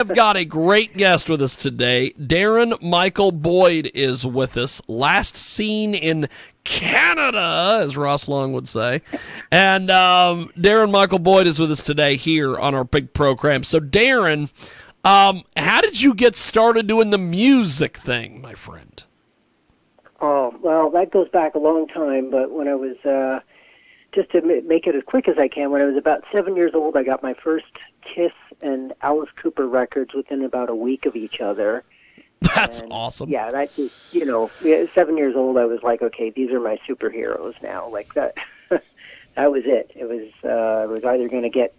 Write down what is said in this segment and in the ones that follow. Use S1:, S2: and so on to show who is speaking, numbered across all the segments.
S1: I've got a great guest with us today. Darren Michael Boyd is with us. Last seen in Canada, as Ross Long would say. And Darren Michael Boyd is with us today here on our big program. So, Darren, how did you get started doing the music thing, my friend?
S2: Oh, well, that goes back a long time, but when I was, just to make it as quick as I can, when I was about 7 years old, I got my first Kiss and Alice Cooper records within about a week of each other.
S1: That's
S2: And,
S1: awesome.
S2: Yeah, that just, 7 years old, I was like, okay, these are my superheroes now. Like that, that was it. It was, I was either going to get,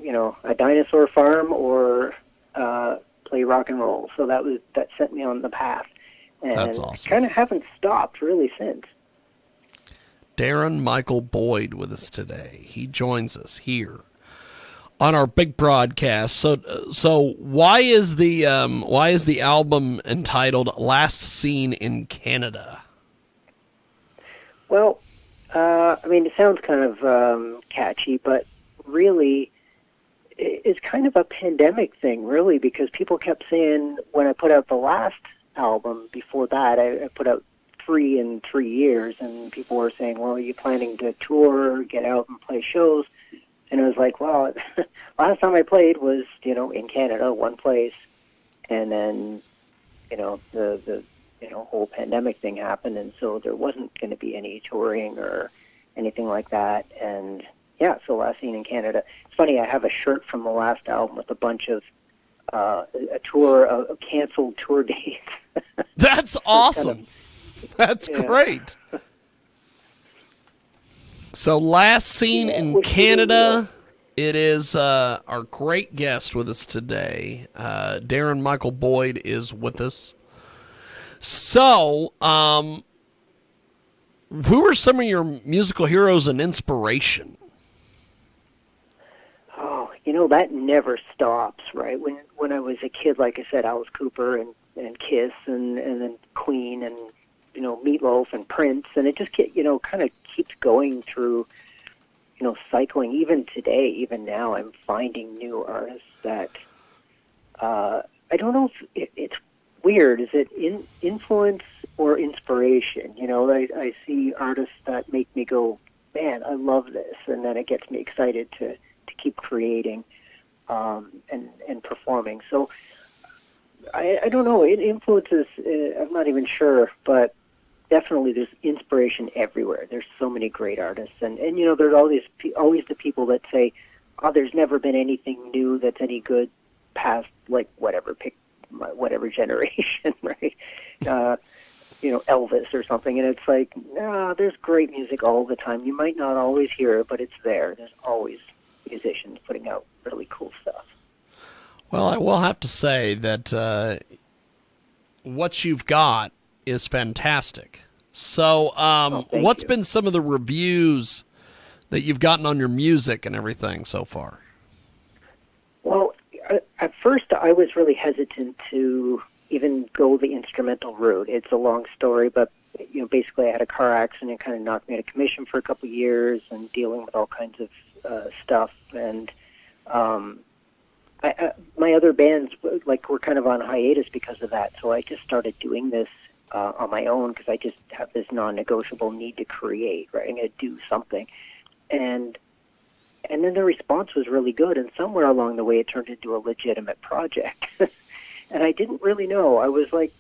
S2: a dinosaur farm or play rock and roll. So that set me on the path. And
S1: That's awesome.
S2: kind of haven't stopped really since.
S1: Darren Michael Boyd with us today. He joins us here on our big broadcast. So why is the album entitled "Last Seen in Canada"?
S2: Well, it sounds kind of catchy, but really, it's kind of a pandemic thing, really, because people kept saying when I put out the last album, before that, I put out 3 in 3 years, and people were saying, well, are you planning to tour, get out and play shows? And it was like, well, last time I played was, in Canada, one place, and then, the whole pandemic thing happened, and so there wasn't going to be any touring or anything like that, and yeah, so Last Seen in Canada. It's funny, I have a shirt from the last album with a bunch of a canceled tour dates.
S1: That's awesome. That's great. So, Last Seen in Canada. It is our great guest with us today. Darren Michael Boyd is with us. So, who are some of your musical heroes and inspiration?
S2: Oh, that never stops, right? When I was a kid, like I said, Alice Cooper and Kiss and then Queen and Meatloaf and Prince, and it just kind of keeps going through, cycling. Even today, even now, I'm finding new artists that I don't know if it's weird. Is it influence or inspiration? I see artists that make me go, man, I love this, and then it gets me excited to keep creating and performing. So I don't know. It influences. I'm not even sure, but definitely there's inspiration everywhere. There's so many great artists, and there's always the people that say, oh, there's never been anything new that's any good past pick whatever generation, right? Elvis or something, and it's like, no, there's great music all the time. You might not always hear it, but it's there. There's always musicians putting out really cool stuff.
S1: Well, I will have to say that what you've got is fantastic. So, what's been some of the reviews that you've gotten on your music and everything so far?
S2: Well, at first I was really hesitant to even go the instrumental route. It's a long story, but basically I had a car accident, kind of knocked me out of commission for a couple of years, and dealing with all kinds of stuff. And my other bands were kind of on hiatus because of that. So I just started doing this on my own because I just have this non-negotiable need to create. Right, I'm going to do something, and then the response was really good. And somewhere along the way, it turned into a legitimate project. And I didn't really know. I was like,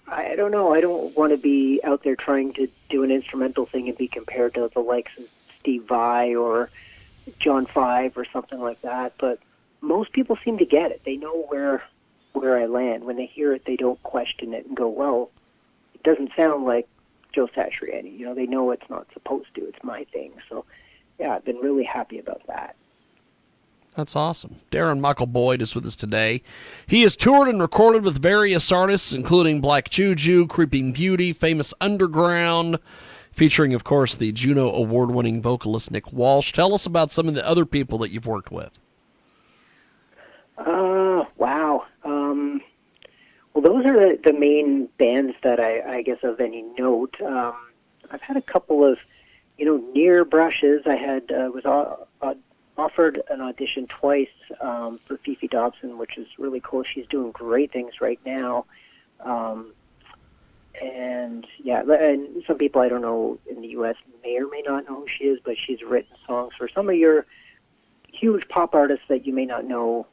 S2: I don't know. I don't want to be out there trying to do an instrumental thing and be compared to the likes of Steve Vai or John Five or something like that. But most people seem to get it. They know where I land. When they hear it, they don't question it and go, well, it doesn't sound like Joe Satriani. They know it's not supposed to. It's my thing. So, yeah, I've been really happy about that.
S1: That's awesome. Darren Michael Boyd is with us today. He has toured and recorded with various artists, including Black Juju, Creeping Beauty, Famous Underground, featuring, of course, the Juno Award-winning vocalist Nick Walsh. Tell us about some of the other people that you've worked with.
S2: Wow. Well, those are the main bands that I guess of any note. I've had a couple of, near brushes. I had was offered an audition twice for Fifi Dobson, which is really cool. She's doing great things right now. And some people I don't know in the U.S. may or may not know who she is, but she's written songs for some of your huge pop artists that you may not know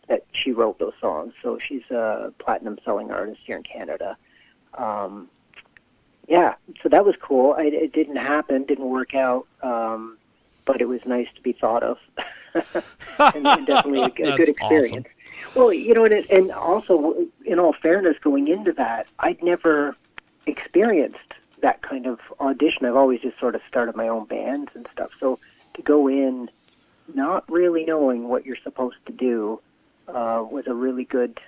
S2: that she wrote those songs. So she's a platinum-selling artist here in Canada. So that was cool. It didn't happen, didn't work out, but it was nice to be thought of. and definitely a good experience.
S1: Awesome.
S2: Well, and also, in all fairness, going into that, I'd never experienced that kind of audition. I've always just sort of started my own bands and stuff. So to go in not really knowing what you're supposed to do was a really good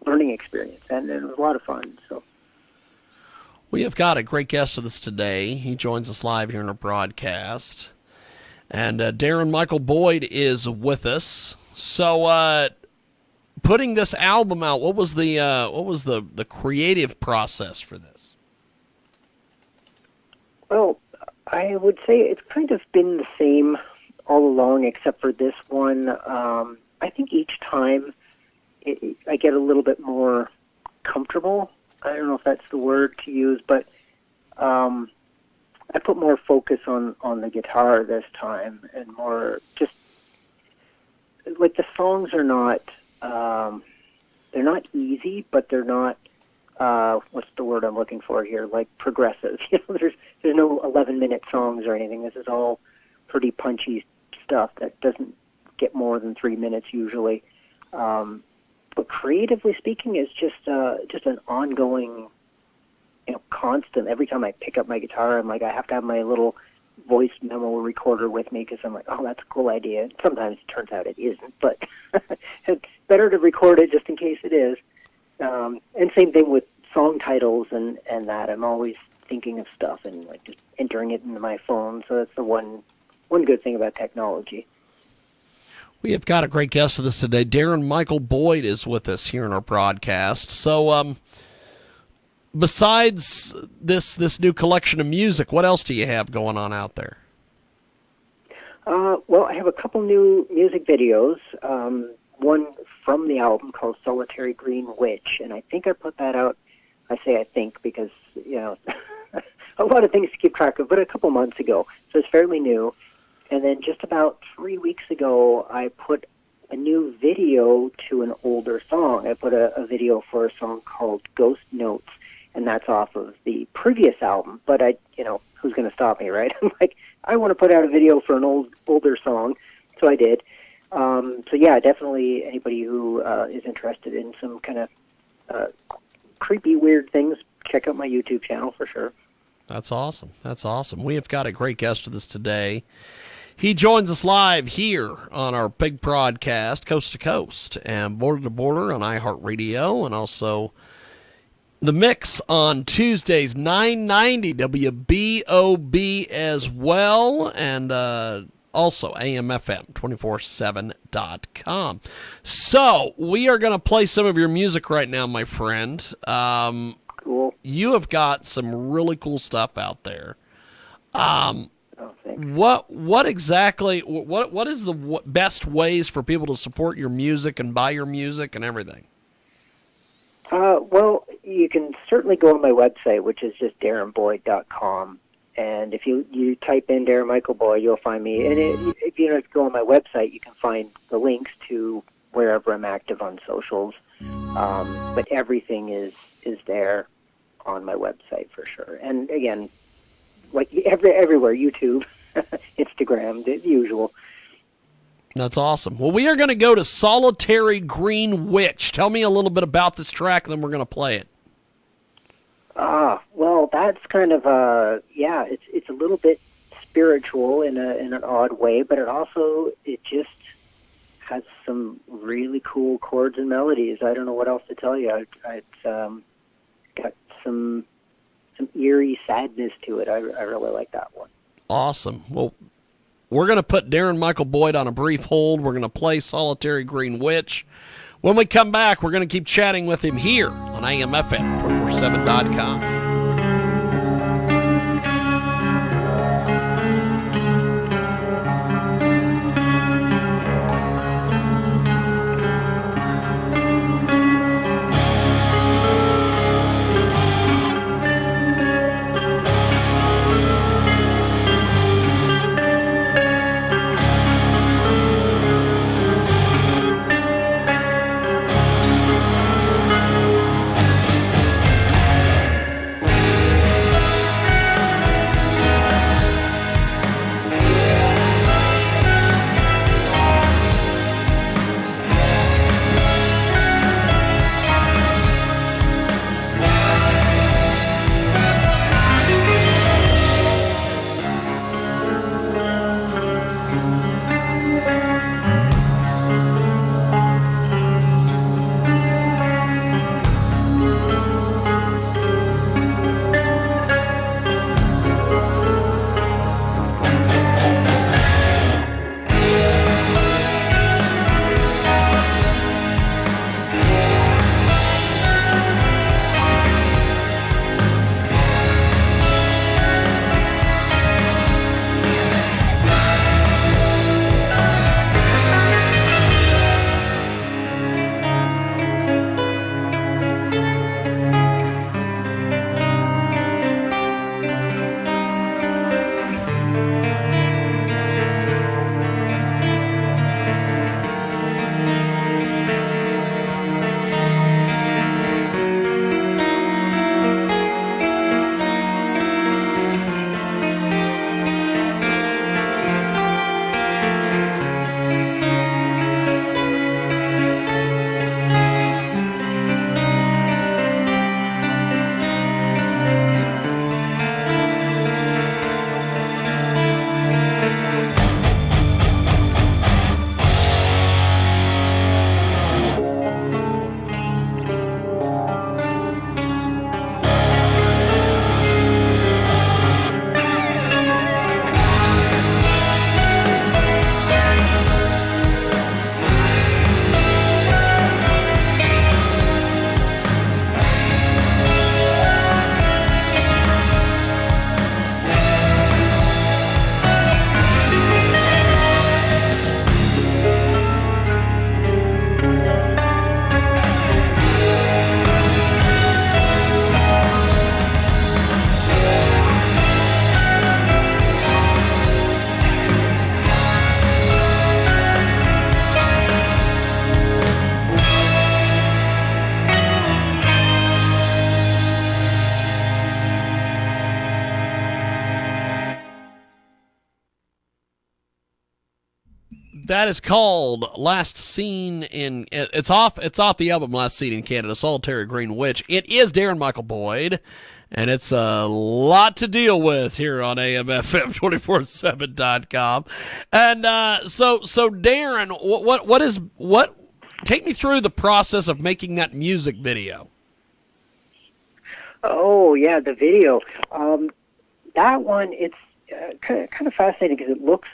S2: learning experience, and it was a lot of fun. So
S1: we have got a great guest with us today. He joins us live here in our broadcast. And Darren Michael Boyd is with us. So, putting this album out, what was the creative process for this?
S2: Well, I would say it's kind of been the same all along, except for this one. I think each time I get a little bit more comfortable. I don't know if that's the word to use, but I put more focus on the guitar this time, and more just like the songs are not they're not easy, but they're not what's the word I'm looking for here? Like progressive. There's no 11-minute songs or anything. This is all pretty punchy stuff that doesn't get more than 3 minutes usually. But creatively speaking, it's just an ongoing, constant. Every time I pick up my guitar, I'm like, I have to have my little voice memo recorder with me because I'm like, oh, that's a cool idea. Sometimes it turns out it isn't, but it's better to record it just in case it is. And same thing with song titles and that. I'm always thinking of stuff and like just entering it into my phone. So that's the one good thing about technology.
S1: We have got a great guest with us today. Darren Michael Boyd is with us here in our broadcast. So, besides this new collection of music, what else do you have going on out there?
S2: Well, I have a couple new music videos. One from the album called Solitary Green Witch, and I think I put that out. I say I think because, a lot of things to keep track of, but a couple months ago. So it's fairly new. And then just about 3 weeks ago, I put a new video to an older song. I put a video for a song called Ghost Notes, and that's off of the previous album. But who's going to stop me, right? I'm like, I want to put out a video for an older song, so I did. Definitely anybody who is interested in some kind of creepy, weird things, check out my YouTube channel for sure.
S1: That's awesome. That's awesome. We have got a great guest with us today. He joins us live here on our big broadcast, coast to coast and border to border on iHeartRadio, and also the mix on Tuesdays, 990 WBOB as well, and also AMFM247.com. So we are going to play some of your music right now, my friend.
S2: Cool.
S1: You have got some really cool stuff out there.
S2: Thanks.
S1: What exactly? What is the best ways for people to support your music and buy your music and everything?
S2: Well, you can certainly go on my website, which is just darrenboyd.com. And if you type in Darren Michael Boyd, you'll find me. And if you go on my website, you can find the links to wherever I'm active on socials. But everything is there on my website for sure. And again, like everywhere, YouTube, Instagram, the usual.
S1: That's awesome. Well, we are going to go to Solitary Green Witch. Tell me a little bit about this track, and then we're going to play it.
S2: Well, that's kind of it's a little bit spiritual in an odd way, but it just has some really cool chords and melodies. I don't know what else to tell you. It's got some eerie sadness to it. I really like that one.
S1: Awesome. Well, we're going to put Darren Michael Boyd on a brief hold. We're going to play Solitary Green Witch. When we come back, we're going to keep chatting with him here on AMFM247.com. That is called Last Seen in. It's off the album Last Seen in Canada, Solitary Green Witch. It is Darren Michael Boyd, and it's a lot to deal with here on AMFM247.com. And so Darren, what? Take me through the process of making that music video.
S2: Oh yeah, the video. That one, it's kind of fascinating because it looks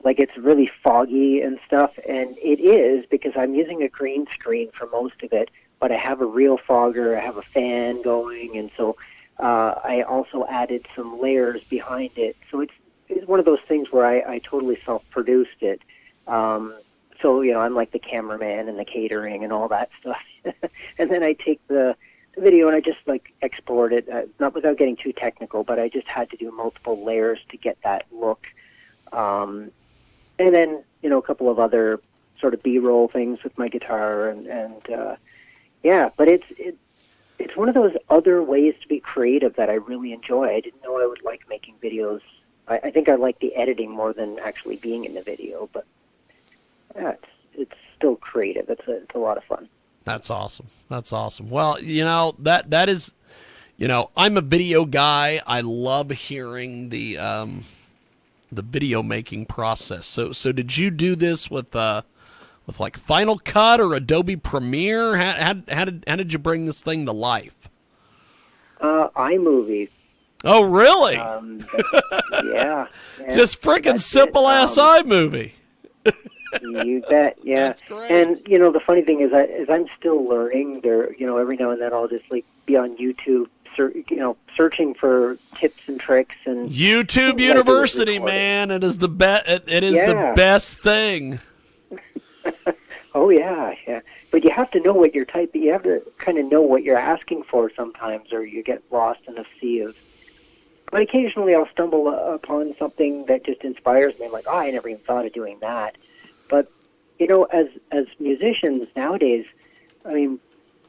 S2: like it's really foggy and stuff, and it is because I'm using a green screen for most of it, but I have a real fogger, I have a fan going, and so I also added some layers behind it. So it's one of those things where I totally self-produced it. So, I'm like the cameraman and the catering and all that stuff. And then I take the video and I just export it, not without getting too technical, but I just had to do multiple layers to get that look. And then, a couple of other sort of B-roll things with my guitar but it's one of those other ways to be creative that I really enjoy. I didn't know I would like making videos. I think I like the editing more than actually being in the video, but yeah, it's still creative. It's a lot of fun.
S1: That's awesome. Well, that is, I'm a video guy. I love hearing the video making process. So did you do this with like Final Cut or Adobe Premiere? How did you bring this thing to life?
S2: iMovie.
S1: Oh, really?
S2: Yeah.
S1: Just freaking simple ass iMovie.
S2: You bet, yeah.
S1: That's great.
S2: And the funny thing is, I'm still learning. There, every now and then I'll just be on YouTube, searching for tips and tricks and
S1: YouTube University, man. It is the best. It is the best thing.
S2: Oh yeah. But you have to know what you're typing. You have to kind of know what you're asking for sometimes, or you get lost in a sea of. But occasionally I'll stumble upon something that just inspires me. I'm like, I never even thought of doing that. But, as musicians nowadays, I mean,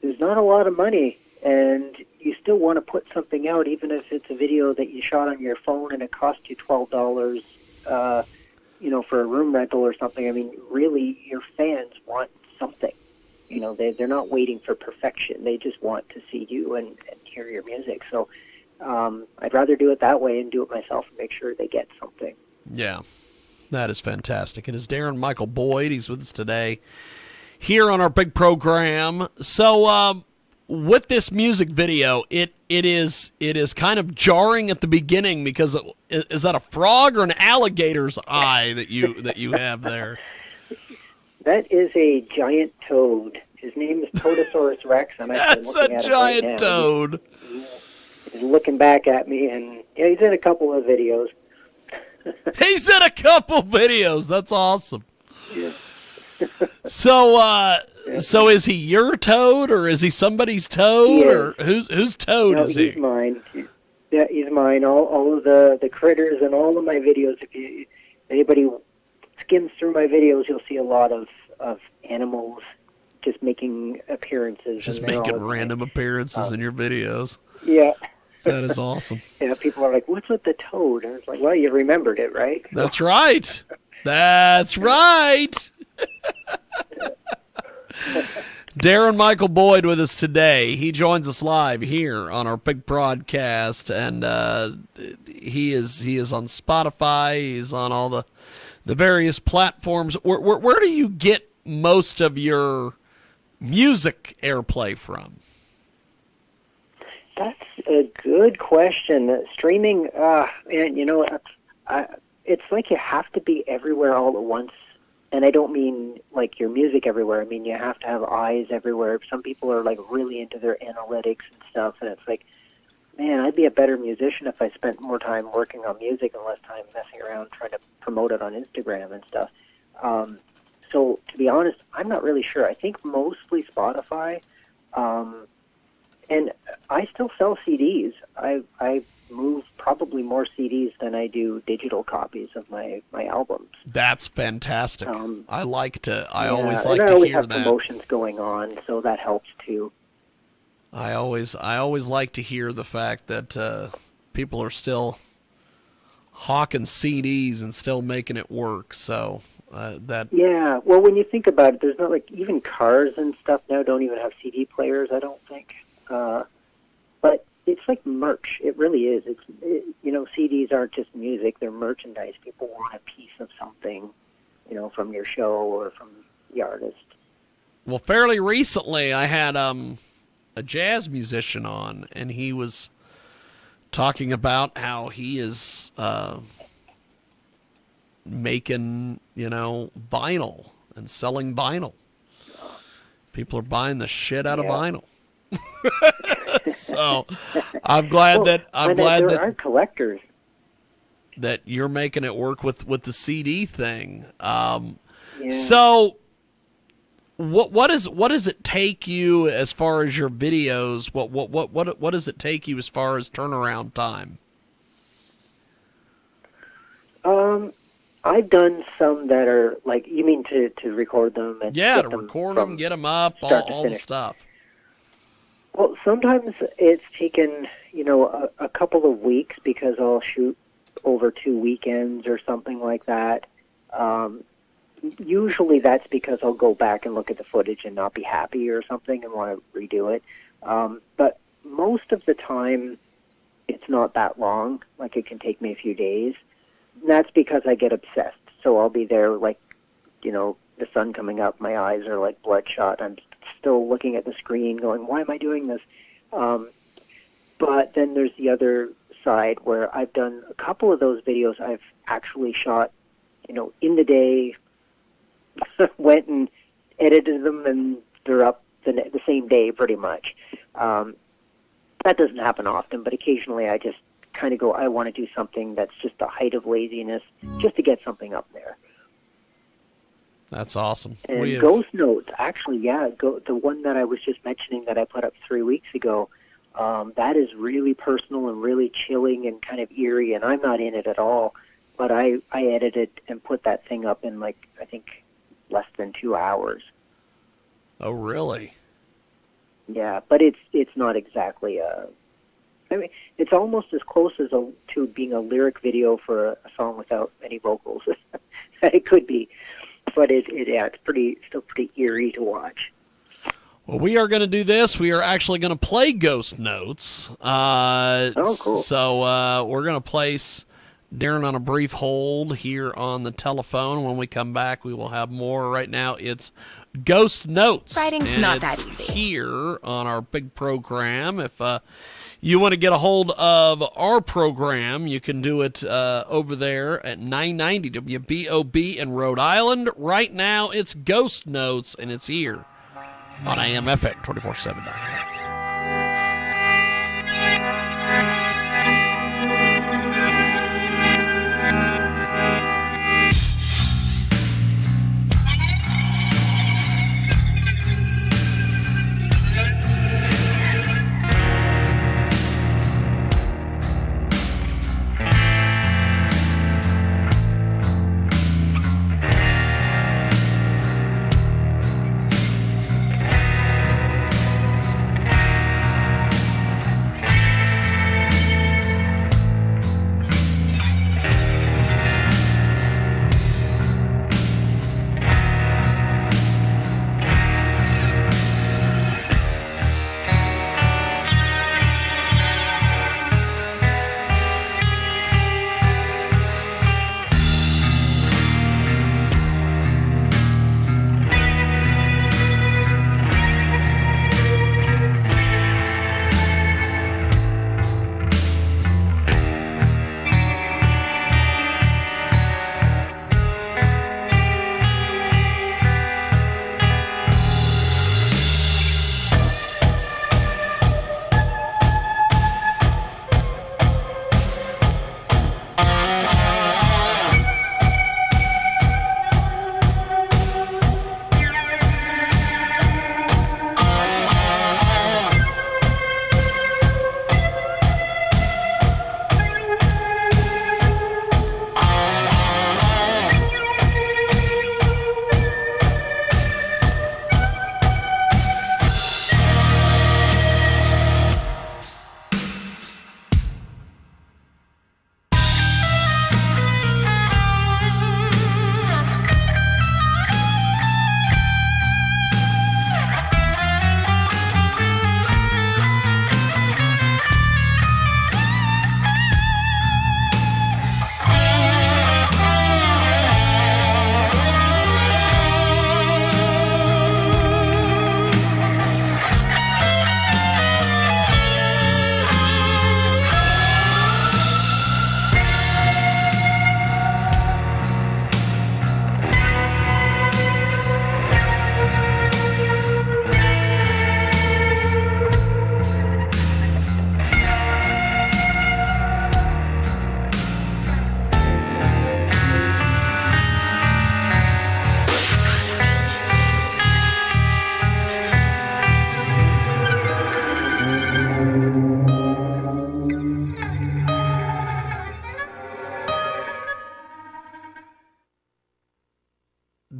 S2: there's not a lot of money, and you still want to put something out, even if it's a video that you shot on your phone and it cost you $12, for a room rental or something. I mean, really, your fans want something. They're not waiting for perfection. They just want to see you and hear your music. So I'd rather do it that way and do it myself and make sure they get something.
S1: Yeah. That is fantastic. It is Darren Michael Boyd. He's with us today here on our big program. So with this music video, it is kind of jarring at the beginning because is that a frog or an alligator's eye that you have there?
S2: That is a giant toad. His name is Totosaurus Rex.
S1: That's a giant toad.
S2: He's looking back at me, and he's in a couple of videos.
S1: He's in a couple videos. That's awesome.
S2: Yeah.
S1: So is he your toad, or is he somebody's toad, or whose toad is he?
S2: He's mine. Yeah, he's mine. All of the critters and all of my videos. If anybody skims through my videos, you'll see a lot of animals just making appearances.
S1: Just making random appearances in your videos.
S2: Yeah.
S1: That is awesome.
S2: Yeah, people are like, what's with the toad? And it's like, well, you remembered it, right?
S1: That's right. That's right. Darren Michael Boyd with us today. He joins us live here on our big broadcast, and he is on Spotify. He's on all the various platforms. Where do you get most of your music airplay from?
S2: That's a good question. Streaming, man, it's like you have to be everywhere all at once. And I don't mean like your music everywhere. I mean, you have to have eyes everywhere. Some people are like really into their analytics and stuff. And it's like, man, I'd be a better musician if I spent more time working on music and less time messing around trying to promote it on Instagram and stuff. So to be honest, I'm not really sure. I think mostly Spotify. And I still sell CDs. I move probably more CDs than I do digital copies of my albums.
S1: That's fantastic. I always like to
S2: hear
S1: that.
S2: Promotions going on, so that helps too.
S1: I always like to hear the fact that people are still hawking CDs and still making it work. So that
S2: Yeah, well, when you think about it, there's not like even cars and stuff now don't even have CD players, I don't think. But it's like merch. It really is. CDs aren't just music; they're merchandise. People want a piece of something, from your show or from the artist.
S1: well, fairly recently, I had a jazz musician on, and he was talking about how he is making, vinyl and selling vinyl. People are buying the shit out of vinyl. So I'm glad there
S2: are collectors
S1: that you're making it work with the CD thing.
S2: Yeah.
S1: So what does it take you as far as your videos? What does it take you as far as turnaround time?
S2: I've done some that are like, you mean to record them and
S1: to record them, get them up, all the stuff.
S2: Well, sometimes it's taken, a couple of weeks because I'll shoot over 2 weekends or something like that. Usually that's because I'll go back and look at the footage and not be happy or something and want to redo it. But most of the time, it's not that long. Like, it can take me a few days. And that's because I get obsessed. So I'll be there, like, the sun coming up, my eyes are like bloodshot. I'm still looking at the screen going, why am I doing this? But then there's the other side where I've done a couple of those videos I've actually shot, in the day, went and edited them, and they're up the same day pretty much. That doesn't happen often, but occasionally I just kind of go, I want to do something that's just the height of laziness, just to get something up there.
S1: That's awesome.
S2: And Ghost Notes, actually, the one that I was just mentioning that I put up 3 weeks ago, that is really personal and really chilling and kind of eerie, and I'm not in it at all, but I edited and put that thing up in, like, I think less than 2 hours.
S1: Oh, really?
S2: Yeah, but it's not exactly it's almost as close as to being a lyric video for a song without any vocals. It could be, but it's still pretty eerie to watch.
S1: Well, we are going to do this. We are actually going to play Ghost Notes.
S2: Cool.
S1: So we're going to place Darren on a brief hold here on the telephone. When we come back, we will have more. Right now, it's Ghost Notes.
S3: Writing's not that easy.
S1: Here on our big program. If you want to get a hold of our program, you can do it over there at 990 WBOB in Rhode Island. Right now, it's Ghost Notes, and it's here on AMFM247.com.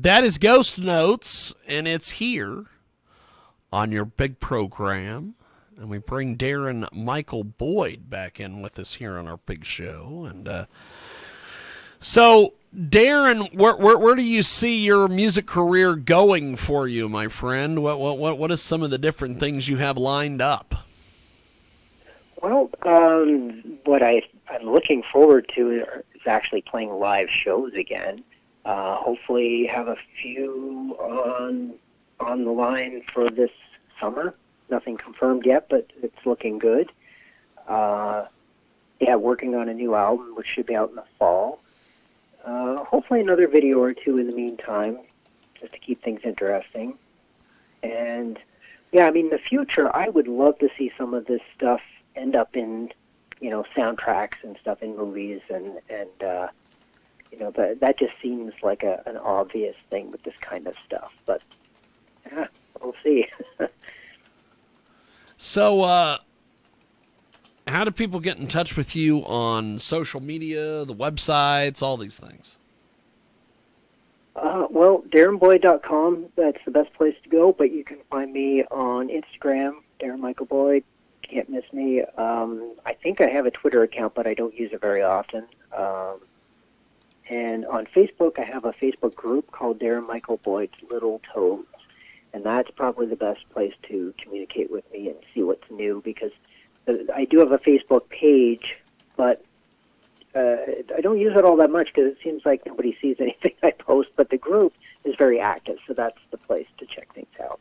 S1: That is Ghost Notes, and it's here on your big program. And we bring Darren Michael Boyd back in with us here on our big show. And so, Darren, where do you see your music career going for you, my friend? What is some of the different things you have lined up?
S2: Well, what I'm looking forward to is actually playing live shows again. Hopefully have a few on the line for this summer. Nothing confirmed yet, but it's looking good. Working on a new album, which should be out in the fall. Hopefully another video or two in the meantime, just to keep things interesting. And, the future, I would love to see some of this stuff end up in, soundtracks and stuff in movies, and that just seems like an obvious thing with this kind of stuff. But, we'll see.
S1: So, how do people get in touch with you on social media, the websites, all these things?
S2: DarrenBoyd.com, that's the best place to go, but you can find me on Instagram, Darren Michael Boyd. Can't miss me. I think I have a Twitter account, but I don't use it very often. And on Facebook, I have a Facebook group called Darren Michael Boyd's Little Toads. And that's probably the best place to communicate with me and see what's new, because I do have a Facebook page, but I don't use it all that much because it seems like nobody sees anything I post, but the group is very active, so that's the place to check things out.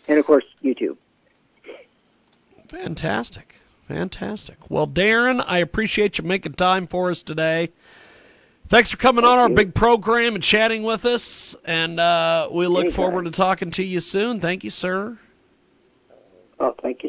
S2: And, of course, YouTube.
S1: Fantastic. Well, Darren, I appreciate you making time for us today. Thanks for coming on our big program and chatting with us, and we look forward to talking to you soon. Thank you, sir.
S2: Oh, thank you.